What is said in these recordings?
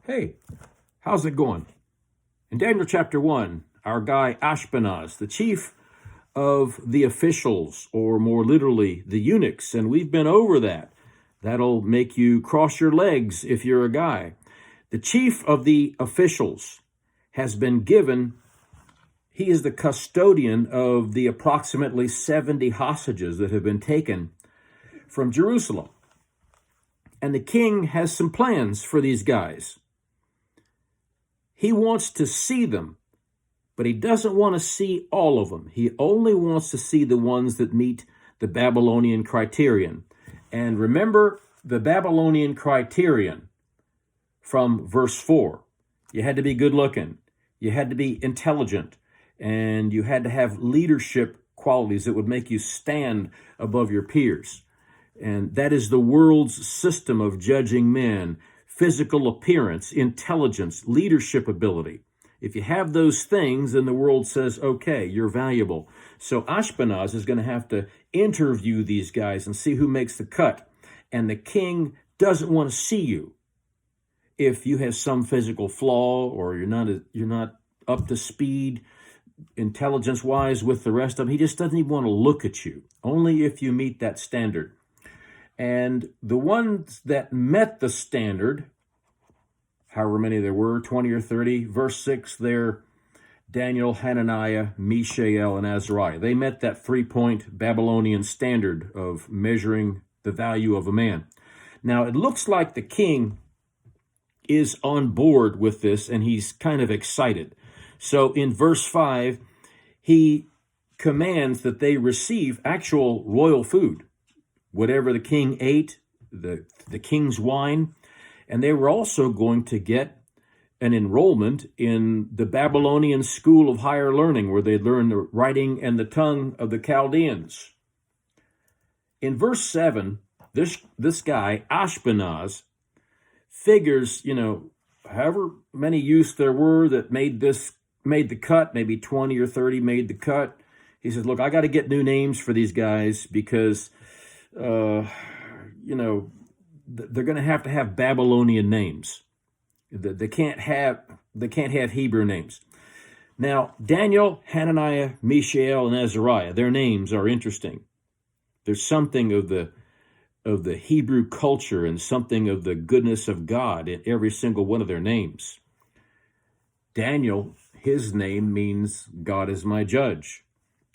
Hey, how's it going? In Daniel chapter 1, our guy Ashpenaz, the chief of the officials, or more literally, the eunuchs, and we've been over that. That'll make you cross your legs if you're a guy. The chief of the officials has been given, he is the custodian of the approximately 70 hostages that have been taken from Jerusalem. And the king has some plans for these guys. He wants to see them, but he doesn't want to see all of them. He only wants to see the ones that meet the Babylonian criterion. And remember the Babylonian criterion from verse 4. You had to be good looking, you had to be intelligent, and you had to have leadership qualities that would make you stand above your peers. And that is the world's system of judging men: physical appearance, intelligence, leadership ability. If you have those things, then the world says, okay, you're valuable. So Ashpenaz is going to have to interview these guys and see who makes the cut. And the king doesn't want to see you if you have some physical flaw, or you're not up to speed intelligence-wise with the rest of them. He just doesn't even want to look at you, only if you meet that standard. And the ones that met the standard, however many there were, 20 or 30, verse 6 there, Daniel, Hananiah, Mishael, and Azariah. They met that 3-point Babylonian standard of measuring the value of a man. Now, it looks like the king is on board with this, and he's kind of excited. So in verse 5, he commands that they receive actual royal food. Whatever the king ate, the king's wine, and they were also going to get an enrollment in the Babylonian school of higher learning, where they'd learn the writing and the tongue of the Chaldeans. In verse 7, this guy, Ashpenaz, figures, however many youths there were that made the cut, maybe 20 or 30 made the cut. He says, look, I got to get new names for these guys because they're going to have Babylonian names. They can't have Hebrew names. Now, Daniel, Hananiah, Mishael, and Azariah, their names are interesting. There's something of the Hebrew culture and something of the goodness of God in every single one of their names. Daniel, his name means God is my judge.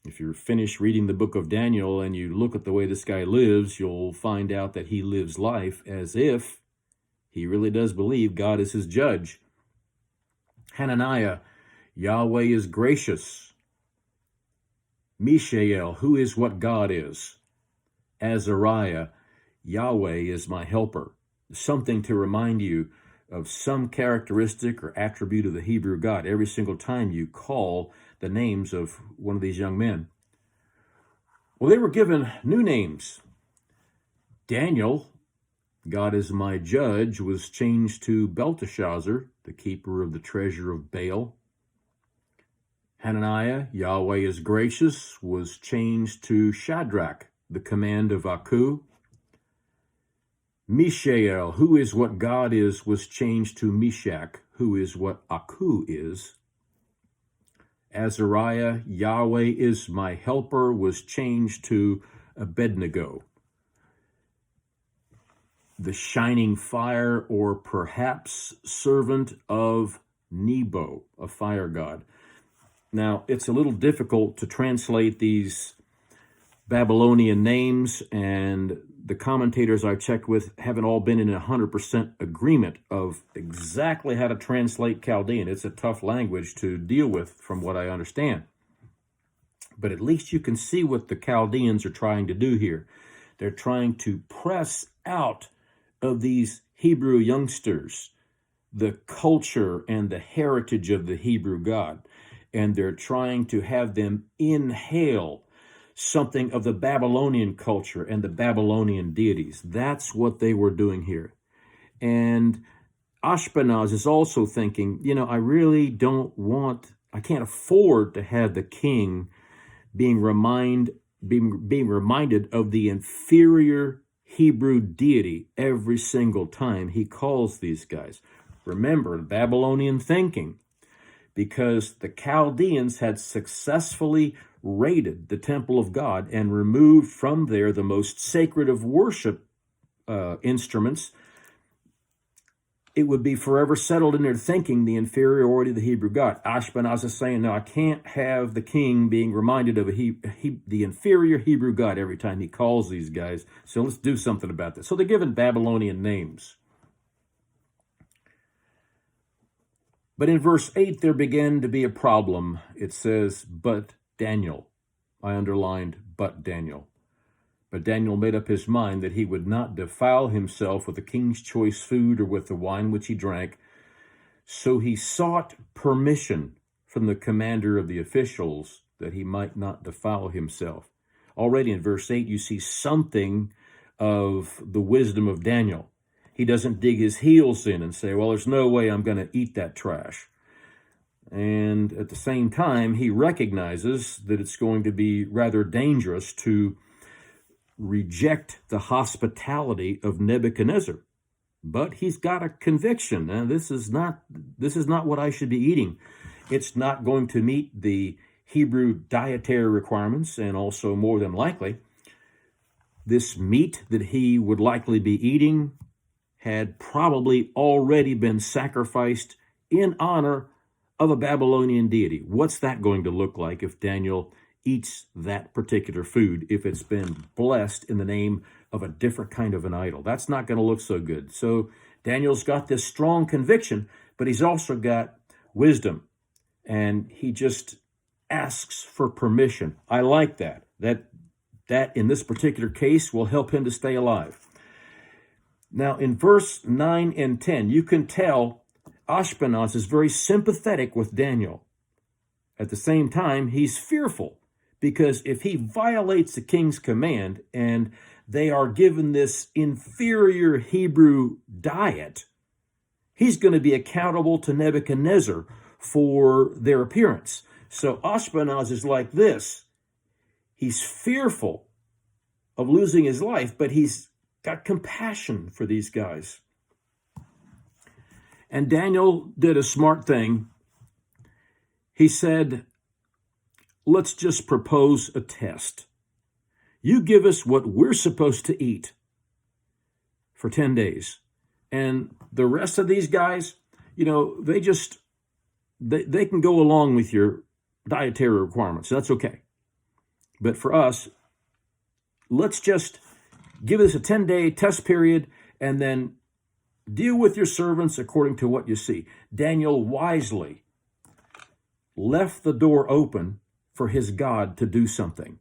If you're finished reading the book of Daniel and you look at the way this guy lives, you'll find out that he lives life as if he really does believe God is his judge. Hananiah, Yahweh is gracious. Mishael, who is what God is. Azariah, Yahweh is my helper. Something to remind you of some characteristic or attribute of the Hebrew God every single time you call the names of one of these young men. Well, they were given new names. Daniel, God is my judge, was changed to Belteshazzar, the keeper of the treasure of Baal. Hananiah, Yahweh is gracious, was changed to Shadrach, the command of Aku. Mishael, who is what God is, was changed to Meshach, who is what Aku is. Azariah, Yahweh is my helper, was changed to Abednego, the shining fire, or perhaps servant of Nebo, a fire god. Now, it's a little difficult to translate these Babylonian names, and the commentators I checked with haven't all been in 100% agreement of exactly how to translate Chaldean. It's a tough language to deal with from what I understand. But at least you can see what the Chaldeans are trying to do here. They're trying to press out of these Hebrew youngsters the culture and the heritage of the Hebrew God. And they're trying to have them inhale something of the Babylonian culture and the Babylonian deities. That's what they were doing here. And Ashpenaz is also thinking, I can't afford to have the king being reminded of the inferior Hebrew deity every single time he calls these guys. Remember, Babylonian thinking, because the Chaldeans had successfully raided the temple of God and removed from there the most sacred of worship instruments. It would be forever settled in their thinking the inferiority of the Hebrew God. Ashpenaz is saying, no, I can't have the king being reminded of the inferior Hebrew God every time he calls these guys. So let's do something about this. So they're given Babylonian names. But in verse 8, there began to be a problem. It says, but Daniel. I underlined, but Daniel. But Daniel made up his mind that he would not defile himself with the king's choice food or with the wine which he drank. So he sought permission from the commander of the officials that he might not defile himself. Already in verse 8, you see something of the wisdom of Daniel. He doesn't dig his heels in and say, well, there's no way I'm going to eat that trash. And at the same time, he recognizes that it's going to be rather dangerous to reject the hospitality of Nebuchadnezzar. But he's got a conviction. Now, this is not what I should be eating. It's not going to meet the Hebrew dietary requirements, and also more than likely, this meat that he would likely be eating had probably already been sacrificed in honor of a Babylonian deity. What's that going to look like if Daniel eats that particular food, if it's been blessed in the name of a different kind of an idol? That's not going to look so good. So Daniel's got this strong conviction, but he's also got wisdom, and he just asks for permission. I like that. That in this particular case will help him to stay alive. Now in verse 9 and 10, you can tell Ashpenaz is very sympathetic with Daniel. At the same time, he's fearful, because if he violates the king's command and they are given this inferior Hebrew diet, he's going to be accountable to Nebuchadnezzar for their appearance. So Ashpenaz is like this. He's fearful of losing his life, but he's got compassion for these guys. And Daniel did a smart thing. He said, let's just propose a test. You give us what we're supposed to eat for 10 days. And the rest of these guys, they can go along with your dietary requirements. That's okay. But for us, let's just give us a 10-day test period and then deal with your servants according to what you see. Daniel wisely left the door open for his God to do something.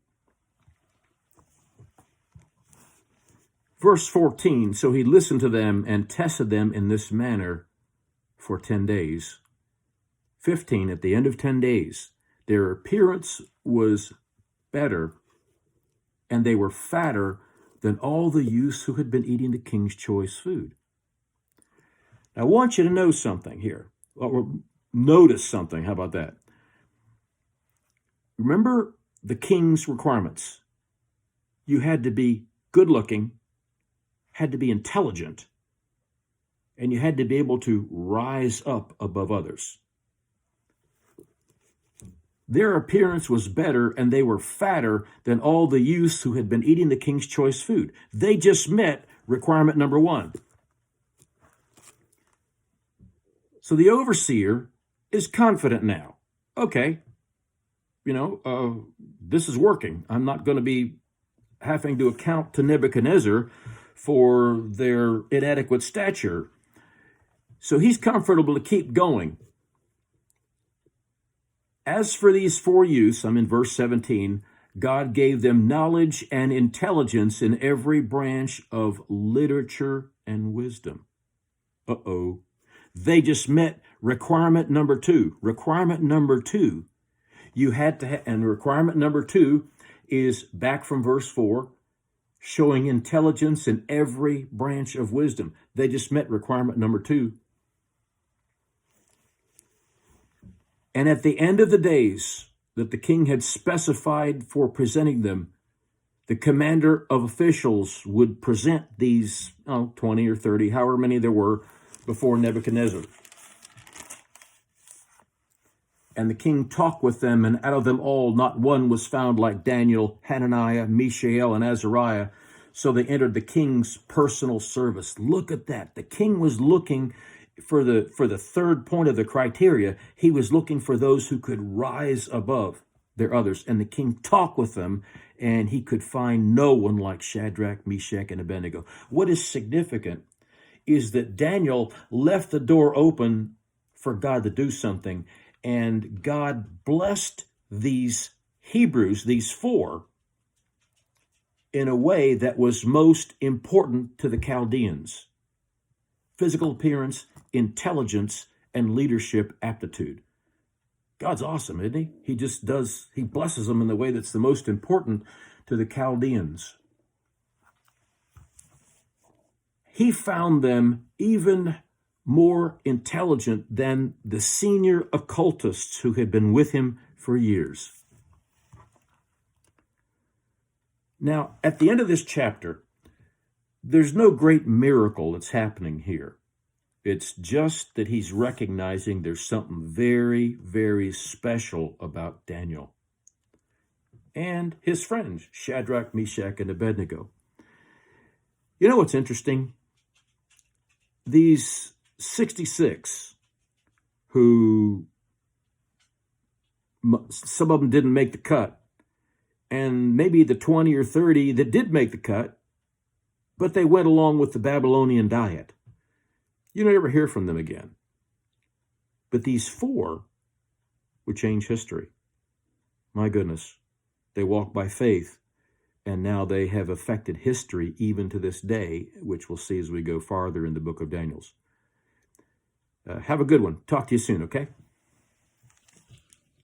Verse 14, so he listened to them and tested them in this manner for 10 days. 15, at the end of 10 days, their appearance was better, and they were fatter than all the youths who had been eating the king's choice food. Now, I want you to know something here, or notice something. How about that? Remember the king's requirements. You had to be good-looking, had to be intelligent, and you had to be able to rise up above others. Their appearance was better, and they were fatter than all the youths who had been eating the king's choice food. They just met requirement number 1. So the overseer is confident now. Okay, this is working. I'm not going to be having to account to Nebuchadnezzar for their inadequate stature. So he's comfortable to keep going. As for these 4 youths, I'm in verse 17, God gave them knowledge and intelligence in every branch of literature and wisdom. They just met requirement number 2. Requirement number 2, you had to and requirement number 2 is back from verse 4, showing intelligence in every branch of wisdom. They just met requirement number 2. And at the end of the days that the king had specified for presenting them, the commander of officials would present these 20 or 30, however many there were, before Nebuchadnezzar. And the king talked with them, and out of them all not one was found like Daniel, Hananiah, Mishael, and Azariah. So they entered the king's personal service. Look at that. The king was looking for the third point of the criteria. He was looking for those who could rise above their others. And the king talked with them, and he could find no one like Shadrach, Meshach, and Abednego. What is significant is that Daniel left the door open for God to do something, and God blessed these Hebrews, these four, in a way that was most important to the Chaldeans: physical appearance, intelligence, and leadership aptitude. God's awesome, isn't he? He blesses them in the way that's the most important to the Chaldeans. He found them even more intelligent than the senior occultists who had been with him for years. Now, at the end of this chapter, there's no great miracle that's happening here. It's just that he's recognizing there's something very, very special about Daniel and his friends, Shadrach, Meshach, and Abednego. You know what's interesting? These 66 who, some of them didn't make the cut, and maybe the 20 or 30 that did make the cut, but they went along with the Babylonian diet. You never hear from them again. But these four would change history. My goodness, they walk by faith, and now they have affected history even to this day, which we'll see as we go farther in the book of Daniel. Have a good one. Talk to you soon, okay?